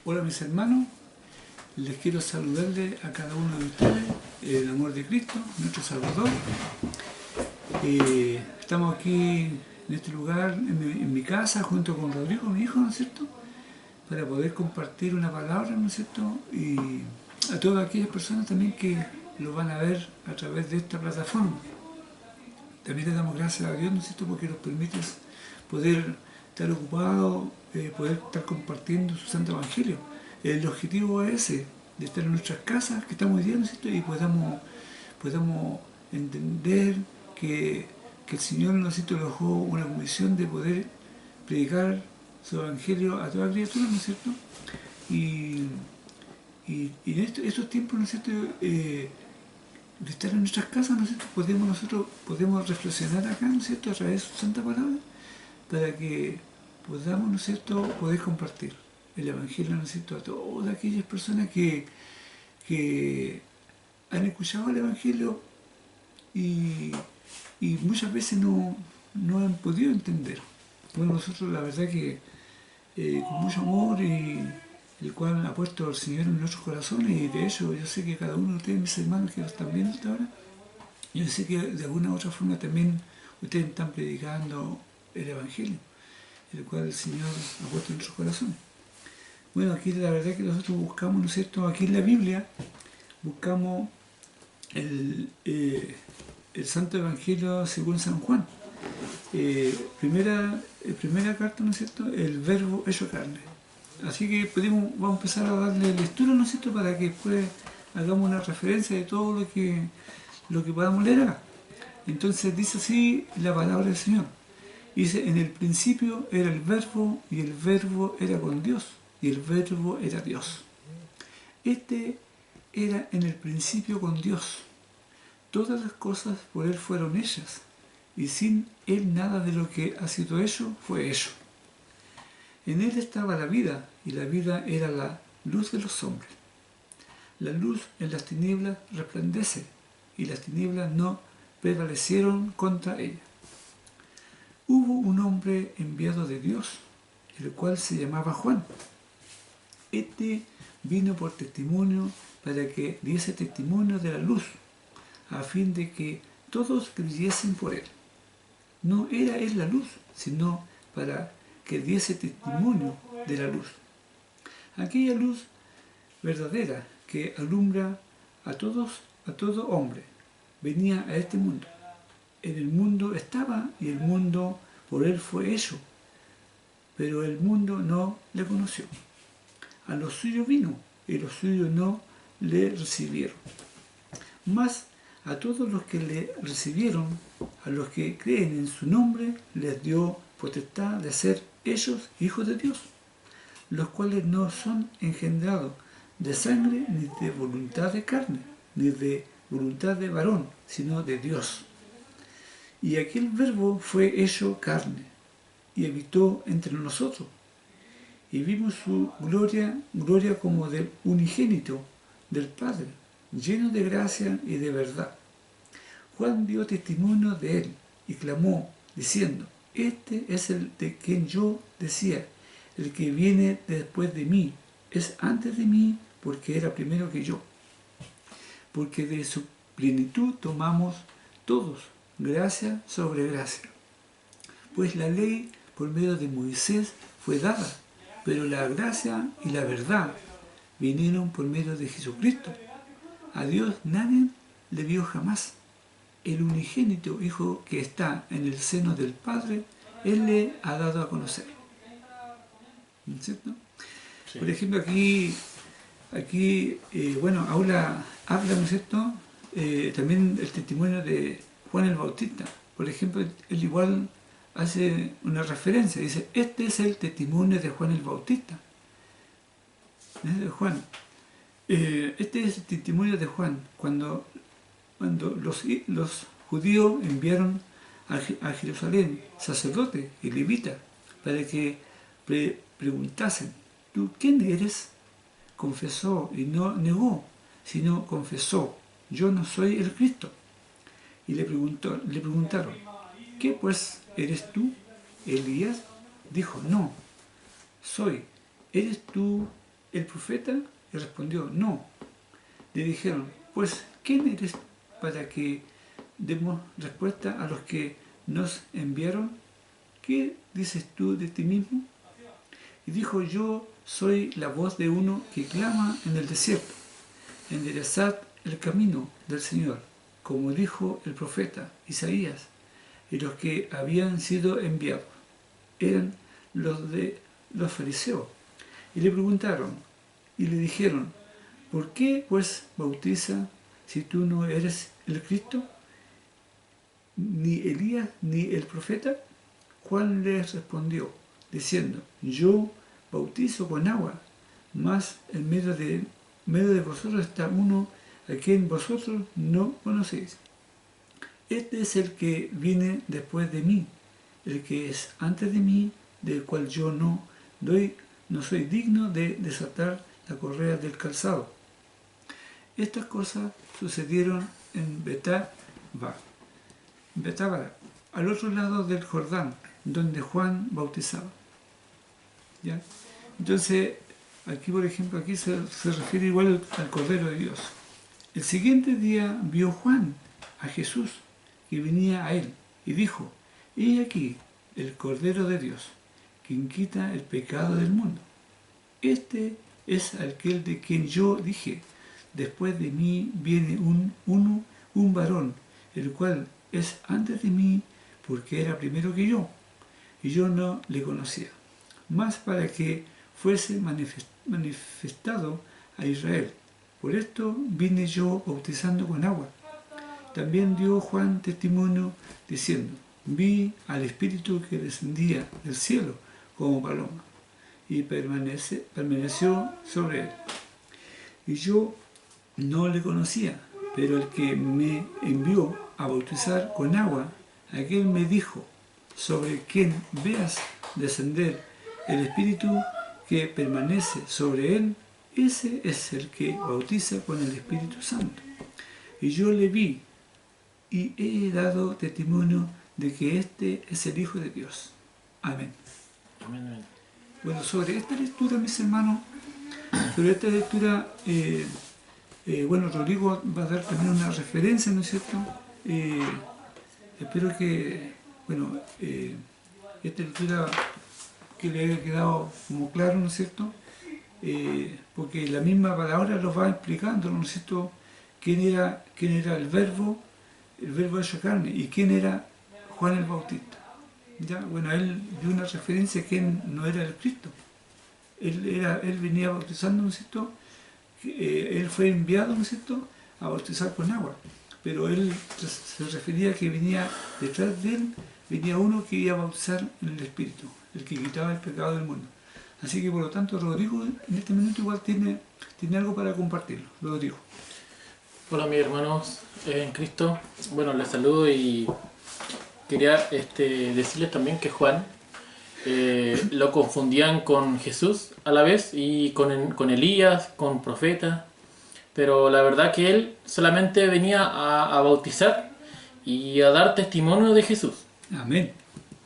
Hola mis hermanos, les quiero saludarle a cada uno de ustedes en el amor de Cristo, nuestro Salvador. Estamos aquí en este lugar, en mi casa, junto con Rodrigo, mi hijo, ¿no es cierto? Para poder compartir una palabra, ¿no es cierto? Y a todas aquellas personas también que lo van a ver a través de esta plataforma. También le damos gracias a Dios, ¿no es cierto?, porque nos permite poder estar ocupados, poder estar compartiendo su Santo Evangelio. El objetivo es ese, de estar en nuestras casas, que estamos hoy día, ¿no es cierto?, y podamos entender que el Señor, ¿no es cierto?, le dejó una comisión de poder predicar su Evangelio a toda criatura, ¿no es cierto? Y en estos tiempos, ¿no es cierto?, de estar en nuestras casas, ¿no es cierto?, nosotros podemos reflexionar acá, ¿no es cierto?, a través de su Santa Palabra, para que podamos, ¿no es cierto?, poder compartir el Evangelio, ¿no es cierto?, a todas aquellas personas que han escuchado el Evangelio y muchas veces no han podido entender. Bueno, nosotros la verdad que con mucho amor y el cual ha puesto el Señor en nuestros corazones, y de hecho yo sé que cada uno de ustedes, mis hermanos que están viendo hasta ahora, yo sé que de alguna u otra forma también ustedes están predicando el Evangelio, el cual el Señor ha puesto en nuestros corazones. Bueno, aquí la verdad que nosotros buscamos, ¿no es cierto?, aquí en la Biblia buscamos el Santo Evangelio según San Juan. Primera carta, ¿no es cierto?, el verbo hecho carne. Así que vamos a empezar a darle lectura, ¿no es cierto?, para que después hagamos una referencia de todo lo que podamos leer acá. Entonces dice así la palabra del Señor. Dice, en el principio era el verbo, y el verbo era con Dios, y el verbo era Dios. Este era en el principio con Dios. Todas las cosas por Él fueron hechas, y sin Él nada de lo que ha sido hecho fue hecho. En Él estaba la vida, y la vida era la luz de los hombres. La luz en las tinieblas resplandece, y las tinieblas no prevalecieron contra ella. Hubo un hombre enviado de Dios, el cual se llamaba Juan. Este vino por testimonio para que diese testimonio de la luz, a fin de que todos creyesen por él. No era él la luz, sino para que diese testimonio de la luz. Aquella luz verdadera que alumbra a todo hombre, venía a este mundo. En el mundo estaba, y el mundo por él fue hecho, pero el mundo no le conoció. A los suyos vino, y los suyos no le recibieron. Mas a todos los que le recibieron, a los que creen en su nombre, les dio potestad de ser ellos hijos de Dios, los cuales no son engendrados de sangre, ni de voluntad de carne, ni de voluntad de varón, sino de Dios. Y aquel verbo fue hecho carne, y habitó entre nosotros, y vimos su gloria como del unigénito del Padre, lleno de gracia y de verdad. Juan dio testimonio de él, y clamó, diciendo, este es el de quien yo decía, el que viene después de mí, es antes de mí, porque era primero que yo. Porque de su plenitud tomamos todos gracia sobre gracia. Pues la ley por medio de Moisés fue dada, pero la gracia y la verdad vinieron por medio de Jesucristo. A Dios nadie le vio jamás. El unigénito Hijo que está en el seno del Padre, Él le ha dado a conocer. ¿No es cierto? Sí. Por ejemplo, aquí bueno, habla, ¿no es cierto?, también el testimonio de Juan el Bautista. Por ejemplo, él igual hace una referencia, dice, este es el testimonio de Juan el Bautista. Juan. Este es el testimonio de Juan, cuando los judíos enviaron a Jerusalén sacerdotes y levitas para que preguntasen, ¿tú quién eres? Confesó y no negó, sino confesó, yo no soy el Cristo. Y le preguntaron, ¿qué pues eres tú, Elías? Dijo, no, soy. ¿Eres tú el profeta? Y respondió, no. Le dijeron, pues, ¿quién eres para que demos respuesta a los que nos enviaron? ¿Qué dices tú de ti mismo? Y dijo, yo soy la voz de uno que clama en el desierto, enderezad el camino del Señor, como dijo el profeta Isaías. Y los que habían sido enviados eran los de los fariseos. Y le preguntaron, y le dijeron, ¿por qué pues bautiza si tú no eres el Cristo, ni Elías, ni el profeta? Juan les respondió, diciendo, yo bautizo con agua, mas en medio de vosotros está uno a quien vosotros no conocéis. Este es el que viene después de mí, el que es antes de mí, del cual yo no soy digno de desatar la correa del calzado. Estas cosas sucedieron en Betábara, al otro lado del Jordán, donde Juan bautizaba. ¿Ya? Entonces, aquí por ejemplo, aquí se refiere igual al Cordero de Dios. El siguiente día vio Juan a Jesús que venía a él y dijo, he aquí el Cordero de Dios, quien quita el pecado del mundo. Este es aquel de quien yo dije, después de mí viene un varón, el cual es antes de mí, porque era primero que yo, y yo no le conocía, mas para que fuese manifestado a Israel. Por esto vine yo bautizando con agua. También dio Juan testimonio diciendo, vi al Espíritu que descendía del cielo como paloma, y permaneció sobre él. Y yo no le conocía, pero el que me envió a bautizar con agua, aquel me dijo, sobre quien veas descender el Espíritu que permanece sobre él, ese es el que bautiza con el Espíritu Santo. Y yo le vi, y he dado testimonio de que este es el Hijo de Dios. Amén. Amén. Bueno, sobre esta lectura, mis hermanos, sobre esta lectura, bueno, Rodrigo va a dar también una referencia, ¿no es cierto? Espero que, bueno, esta lectura que le haya quedado como claro, ¿no es cierto? Porque la misma palabra lo va explicando, ¿no es cierto? ¿Quién era el verbo hecho carne? ¿Y quién era Juan el Bautista? ¿Ya? Bueno, él dio una referencia que él no era el Cristo. Él venía bautizando, ¿no es cierto? Él fue enviado, ¿no es cierto?, a bautizar con agua. Pero él se refería a que venía detrás de él, venía uno que iba a bautizar en el Espíritu, el que quitaba el pecado del mundo. Así que por lo tanto Rodrigo en este minuto igual tiene algo para compartirlo. Rodrigo. Hola mis hermanos en Cristo. Bueno, les saludo y quería decirles también que Juan lo confundían con Jesús a la vez y con Elías, con profeta. Pero la verdad que él solamente venía a bautizar y a dar testimonio de Jesús. Amén.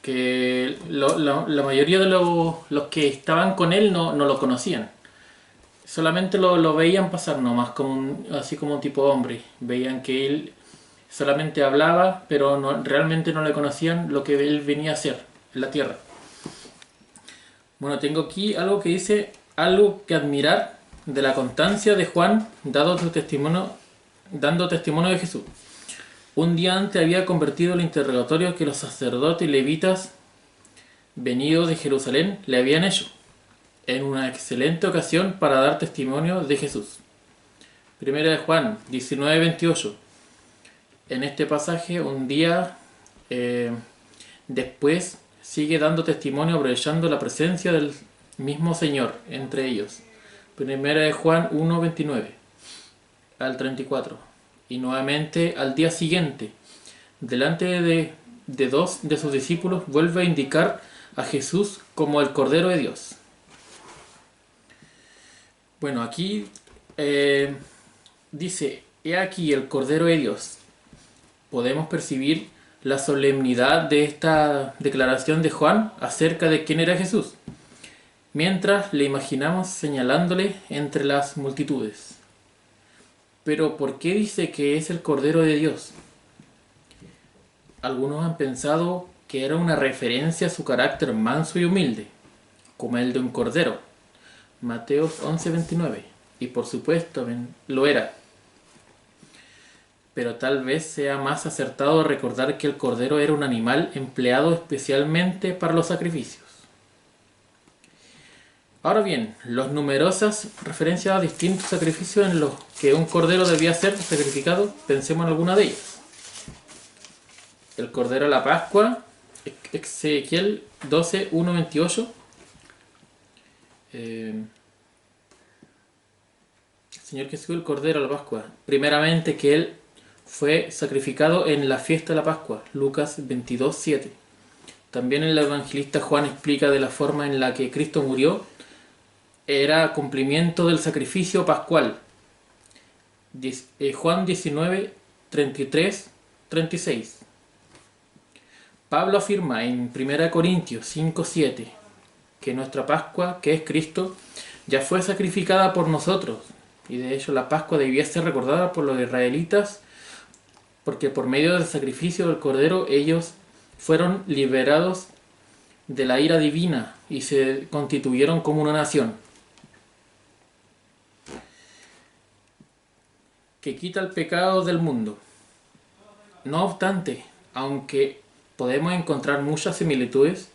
Que la mayoría de los que estaban con él no lo conocían. Solamente lo veían pasar nomás, así como un tipo hombre. Veían que él solamente hablaba, pero realmente no le conocían lo que él venía a hacer en la tierra. Bueno, tengo aquí algo que dice, algo que admirar de la constancia de Juan dando testimonio de Jesús. Un día antes había convertido el interrogatorio que los sacerdotes y levitas venidos de Jerusalén le habían hecho, en una excelente ocasión para dar testimonio de Jesús. Primera de Juan 19:28. En este pasaje, un día después, sigue dando testimonio aprovechando la presencia del mismo Señor entre ellos. Primera de Juan 1:29 al 34. Y nuevamente al día siguiente, delante de dos de sus discípulos, vuelve a indicar a Jesús como el Cordero de Dios. Bueno, aquí dice, he aquí el Cordero de Dios. Podemos percibir la solemnidad de esta declaración de Juan acerca de quién era Jesús. mientras le imaginamos señalándole entre las multitudes. Pero ¿por qué dice que es el Cordero de Dios? Algunos han pensado que era una referencia a su carácter manso y humilde, como el de un cordero. Mateos 11:29. Y por supuesto lo era. Pero tal vez sea más acertado recordar que el cordero era un animal empleado especialmente para los sacrificios. Ahora bien, las numerosas referencias a distintos sacrificios en los que un cordero debía ser sacrificado, pensemos en alguna de ellas. El cordero de la Pascua, Ezequiel 12:1-28. Señor Jesús, el cordero de la Pascua. Primeramente que Él fue sacrificado en la fiesta de la Pascua, Lucas 22:7. También el evangelista Juan explica de la forma en la que Cristo murió era cumplimiento del sacrificio pascual. Juan 19:33-36. Pablo afirma en 1 Corintios 5:7 que nuestra Pascua, que es Cristo, ya fue sacrificada por nosotros. Y de hecho la Pascua debía ser recordada por los israelitas porque por medio del sacrificio del Cordero ellos fueron liberados de la ira divina y se constituyeron como una nación que quita el pecado del mundo. No obstante, aunque podemos encontrar muchas similitudes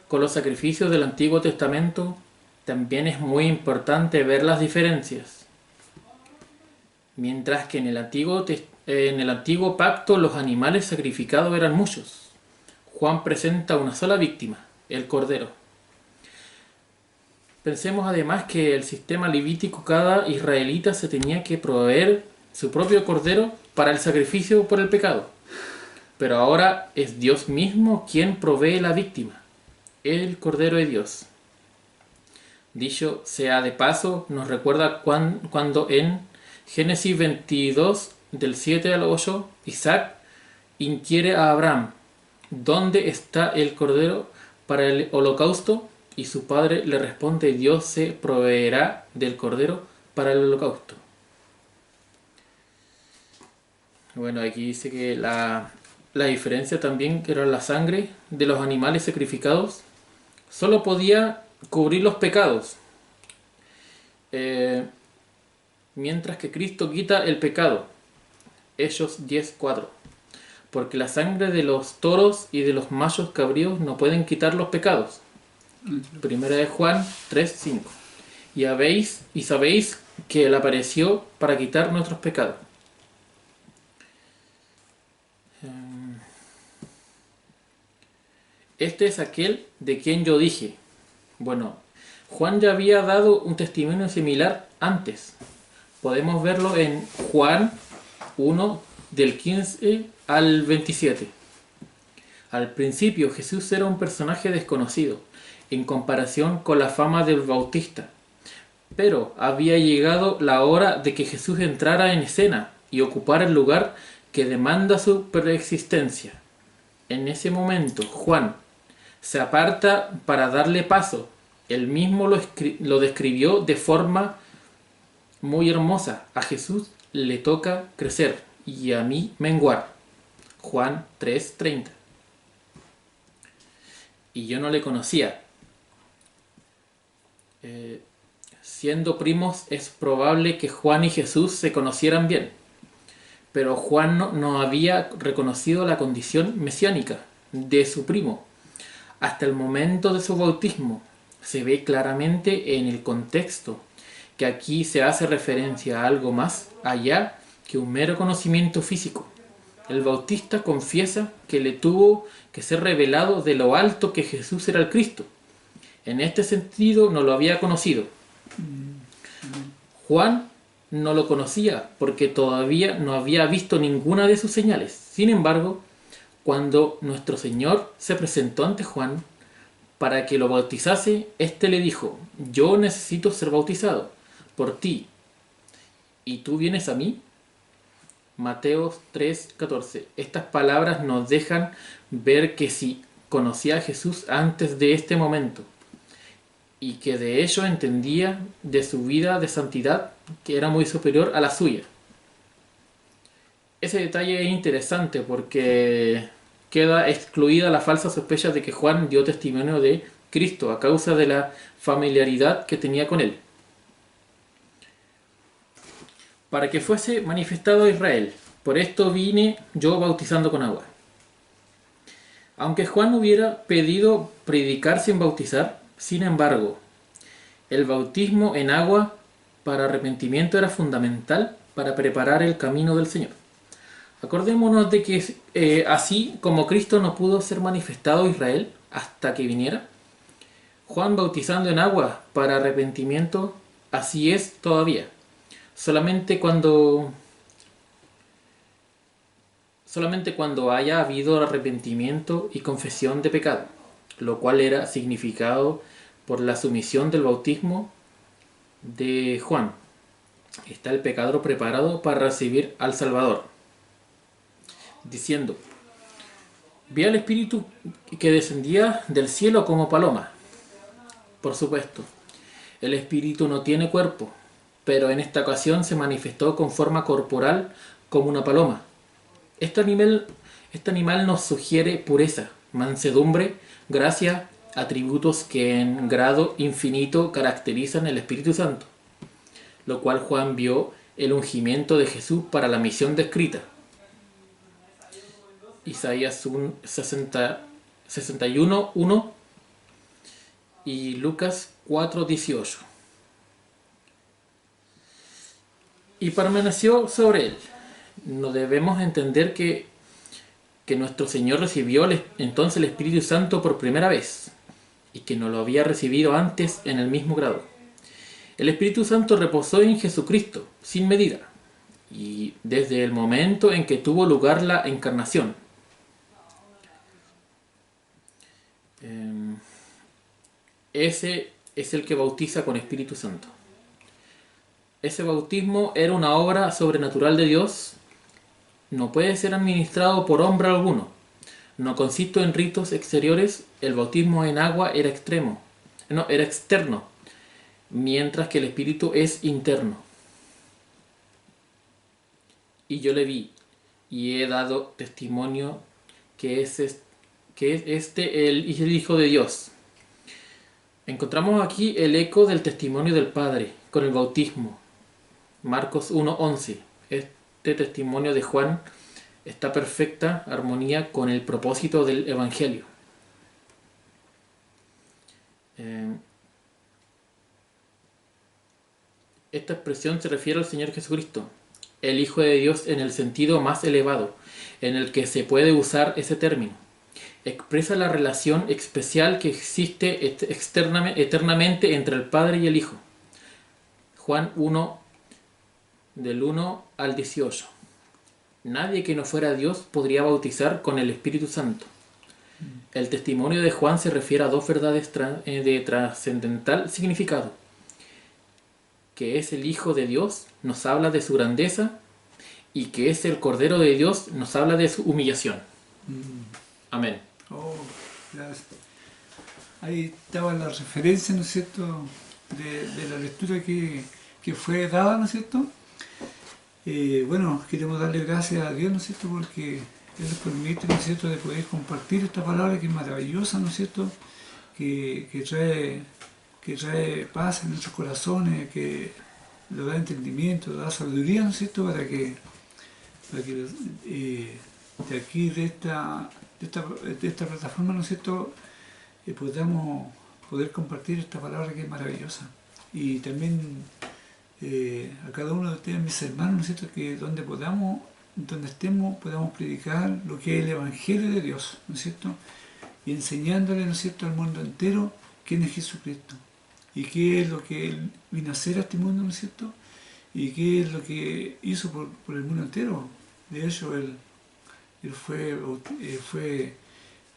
con los sacrificios del Antiguo Testamento, también es muy importante ver las diferencias. Mientras que en el antiguo pacto los animales sacrificados eran muchos, Juan presenta una sola víctima, el Cordero. Pensemos además que el sistema levítico, cada israelita se tenía que proveer su propio Cordero para el sacrificio por el pecado. Pero ahora es Dios mismo quien provee la víctima, el Cordero de Dios. Dicho sea de paso, nos recuerda cuando en Génesis 22, del 7 al 8, Isaac inquiere a Abraham, ¿dónde está el cordero para el holocausto? Y su padre le responde, Dios se proveerá del cordero para el holocausto. Bueno, aquí dice que la diferencia también, que era la sangre de los animales sacrificados, solo podía cubrir los pecados. Mientras que Cristo quita el pecado. Hechos 10:4. Porque la sangre de los toros y de los machos cabríos no pueden quitar los pecados. Primera de Juan 3:5. Y sabéis que Él apareció para quitar nuestros pecados. Este es aquel de quien yo dije. Bueno, Juan ya había dado un testimonio similar antes. Podemos verlo en Juan 1, del 15 al 27. Al principio Jesús era un personaje desconocido en comparación con la fama del Bautista. Pero había llegado la hora de que Jesús entrara en escena y ocupara el lugar que demanda su preexistencia. En ese momento Juan se aparta para darle paso. Él mismo lo describió de forma muy hermosa. A Jesús le toca crecer y a mí menguar. Juan 3:30. Y yo no le conocía. Siendo primos es probable que Juan y Jesús se conocieran bien. Pero Juan no había reconocido la condición mesiánica de su primo. Hasta el momento de su bautismo se ve claramente en el contexto que aquí se hace referencia a algo más allá que un mero conocimiento físico. El Bautista confiesa que le tuvo que ser revelado de lo alto que Jesús era el Cristo. En este sentido no lo había conocido. Juan no lo conocía porque todavía no había visto ninguna de sus señales. Sin embargo, cuando nuestro Señor se presentó ante Juan para que lo bautizase, éste le dijo, yo necesito ser bautizado por ti, ¿y tú vienes a mí? Mateo 3:14. Estas palabras nos dejan ver que si conocía a Jesús antes de este momento. y que de hecho entendía de su vida de santidad que era muy superior a la suya. Ese detalle es interesante porque queda excluida la falsa sospecha de que Juan dio testimonio de Cristo a causa de la familiaridad que tenía con él, para que fuese manifestado a Israel. Por esto vine yo bautizando con agua. Aunque Juan hubiera pedido predicar sin bautizar, sin embargo, el bautismo en agua para arrepentimiento era fundamental para preparar el camino del Señor. Acordémonos de que así como Cristo no pudo ser manifestado a Israel hasta que viniera, Juan bautizando en agua para arrepentimiento, así es todavía. Solamente cuando haya habido arrepentimiento y confesión de pecado, lo cual era significado por la sumisión del bautismo de Juan. Está el pecador preparado para recibir al Salvador, diciendo: vi al Espíritu que descendía del cielo como paloma. Por supuesto, el Espíritu no tiene cuerpo, pero en esta ocasión se manifestó con forma corporal como una paloma. Este animal nos sugiere pureza, mansedumbre, gracia, atributos que en grado infinito caracterizan el Espíritu Santo, lo cual Juan vio el ungimiento de Jesús para la misión descrita. Isaías 61:1 y Lucas 4:18. Y permaneció sobre él. No debemos entender que nuestro Señor recibió entonces el Espíritu Santo por primera vez y que no lo había recibido antes en el mismo grado. El Espíritu Santo reposó en Jesucristo sin medida y desde el momento en que tuvo lugar la encarnación. Ese es el que bautiza con Espíritu Santo. Ese bautismo era una obra sobrenatural de Dios. No puede ser administrado por hombre alguno. No consiste en ritos exteriores. El bautismo en agua era externo, mientras que el Espíritu es interno. Y yo le vi y he dado testimonio que es el Hijo de Dios. Encontramos aquí el eco del testimonio del Padre con el bautismo. Marcos 1:11. Este testimonio de Juan está en perfecta armonía con el propósito del Evangelio. Esta expresión se refiere al Señor Jesucristo, el Hijo de Dios en el sentido más elevado en el que se puede usar ese término. Expresa la relación especial que existe eternamente entre el Padre y el Hijo. Juan 1, del 1 al 18. Nadie que no fuera Dios podría bautizar con el Espíritu Santo. El testimonio de Juan se refiere a dos verdades de trascendental significado. Que es el Hijo de Dios, nos habla de su grandeza, y que es el Cordero de Dios, nos habla de su humillación. Amén. Oh, gracias. Ahí estaba la referencia, ¿no es cierto?, de la lectura que fue dada, ¿no es cierto? Bueno, queremos darle gracias a Dios, ¿no es cierto?, porque Él nos permite, ¿no es cierto?, de poder compartir esta palabra que es maravillosa, ¿no es cierto?, que trae paz en nuestros corazones, que nos da entendimiento, nos da sabiduría, ¿no es cierto?, para que de aquí, de esta plataforma, ¿no es cierto?, podamos poder compartir esta palabra que es maravillosa. Y también a cada uno de ustedes, mis hermanos, ¿no es cierto?, que donde estemos, podamos predicar lo que es el Evangelio de Dios, ¿no es cierto?, y enseñándole, ¿no es cierto?, al mundo entero quién es Jesucristo y qué es lo que Él vino a hacer a este mundo, ¿no es cierto?, y qué es lo que hizo por el mundo entero. De hecho, Él fue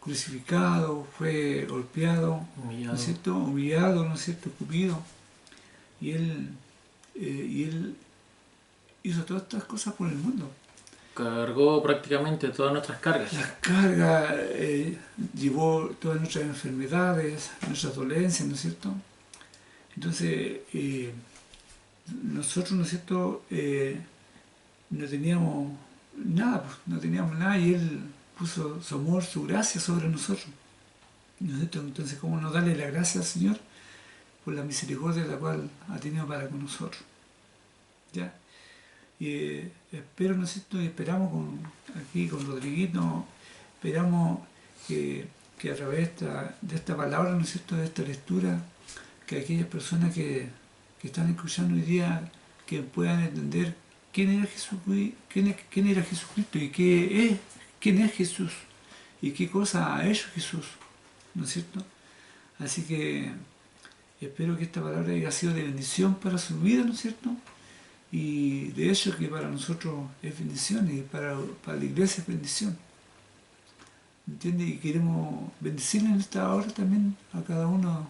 crucificado, fue golpeado, ¿no es cierto?, humillado, ¿no es cierto?, escupido, y Él hizo todas estas cosas por el mundo. Cargó prácticamente todas nuestras cargas. Las cargas, llevó todas nuestras enfermedades, nuestras dolencias, ¿no es cierto? Entonces, nosotros, ¿no es cierto?, no teníamos nada, pues, no teníamos nada y Él puso su amor, su gracia sobre nosotros. ¿No es cierto? Entonces, ¿cómo no darle la gracia al Señor por la misericordia la cual ha tenido para con nosotros? ¿Ya? Y espero, ¿no es cierto?, y esperamos aquí con Rodriguito, esperamos que a través de esta palabra, ¿no es cierto?, de esta lectura, que aquellas personas que están escuchando hoy día, que puedan entender quién era quién era Jesucristo y quién es Jesús y qué cosa ha hecho Jesús, ¿no es cierto? Así que espero que esta palabra haya sido de bendición para su vida, ¿no es cierto? Y de hecho que para nosotros es bendición y para la iglesia es bendición. ¿Entiendes? Y queremos bendecirle en esta hora también a cada uno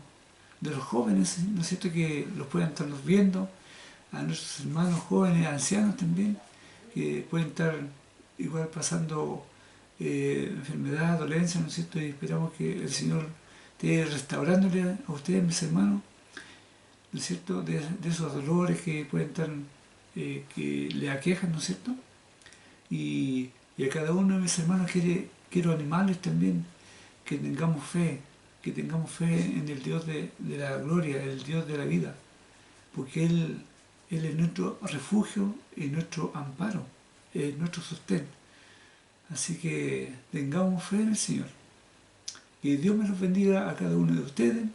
de los jóvenes, ¿no es cierto? Que los puedan estarnos viendo, a nuestros hermanos jóvenes, ancianos también, que pueden estar igual pasando enfermedad, dolencia, ¿no es cierto? Y esperamos que el Señor esté restaurándole a ustedes, mis hermanos, ¿no es cierto? De esos dolores que pueden estar, que le aquejan, ¿no es cierto? Y a cada uno de mis hermanos quiero animarles también que tengamos fe en el Dios de la gloria, el Dios de la vida, porque Él es nuestro refugio y nuestro amparo, es nuestro sostén. Así que tengamos fe en el Señor. Que Dios me los bendiga a cada uno de ustedes.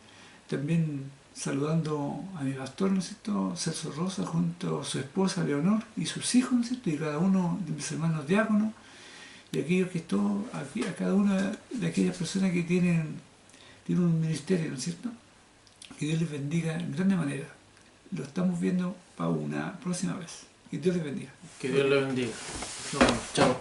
También saludando a mi pastor, ¿no es cierto?, Celso Rosa, junto a su esposa Leonor y sus hijos, ¿no es cierto?, y cada uno de mis hermanos diáconos, y aquellos que están aquí, a cada una de aquellas personas que tienen un ministerio, ¿no es cierto? Que Dios les bendiga en grande manera. Lo estamos viendo para una próxima vez. Que Dios les bendiga. Que Dios le bendiga. Nos vemos. Chao.